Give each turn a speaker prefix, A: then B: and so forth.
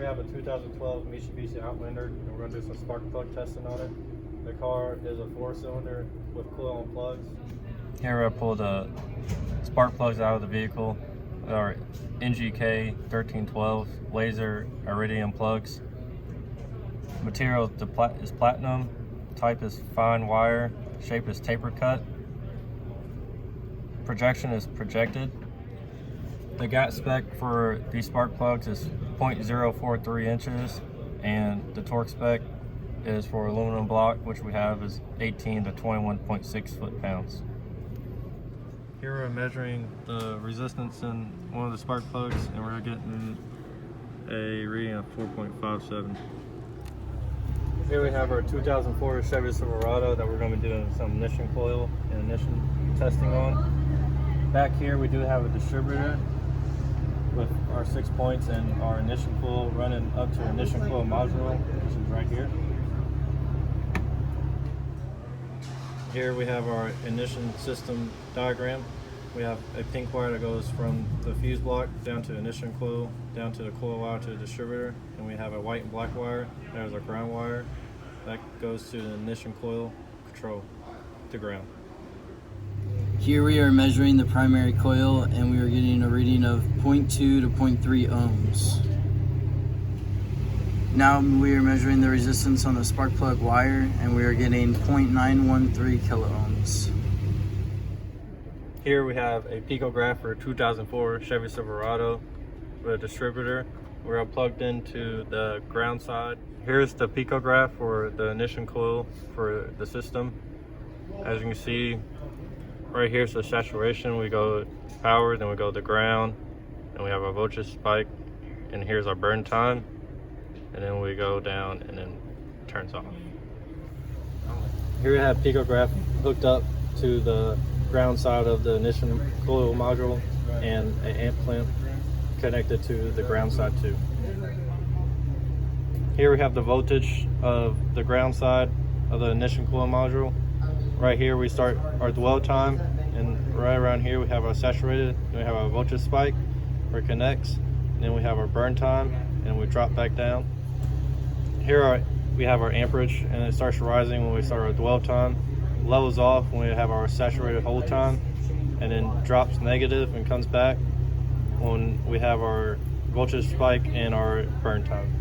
A: have a 2012 Mitsubishi Outlander, and we're going to do some spark plug testing on it. The car is a 4-cylinder with coil-on plugs. Here I pulled the spark plugs out of the vehicle. Our NGK 1312 laser iridium plugs. Material is platinum, type is fine wire, shape is taper cut. Projection is projected. The GAT spec for these spark plugs is 0.043 inches, and the torque spec is for aluminum block, which we have is 18 to 21.6 foot-pounds. Here we're measuring the resistance in one of the spark plugs, and we're getting a reading of 4.57. Here we have our 2004 Chevy Silverado that we're going to be doing some ignition coil and ignition testing on. Back here we do have a distributor with our 6 points and our ignition coil running up to ignition coil module, which is right here. Here we have our ignition system diagram. We have a pink wire that goes from the fuse block down to ignition coil, down to the coil wire to the distributor, and we have a white and black wire. There's our ground wire that goes to the ignition coil control to ground.
B: Here we are measuring the primary coil, and we are getting a reading of 0.2 to 0.3 ohms. Now we are measuring the resistance on the spark plug wire, and we are getting 0.913 kilo ohms.
A: Here we have a picograph for a 2004 Chevy Silverado with a distributor. We're plugged into the ground side. Here's the picograph for the ignition coil for the system. As you can see, right here's the saturation. We go power, then we go to ground, and we have a voltage spike, and here's our burn time, and then we go down and then it turns off. Here we have picograph hooked up to the ground side of the ignition coil module and an amp clamp connected to the ground side too. Here we have the voltage of the ground side of the ignition coil module. Right here we start our dwell time, and right around here we have our saturated, then we have our voltage spike where it connects, and then we have our burn time, and we drop back down. Here we have our amperage, and it starts rising when we start our dwell time, levels off when we have our saturated hold time, and then drops negative and comes back when we have our voltage spike and our burn time.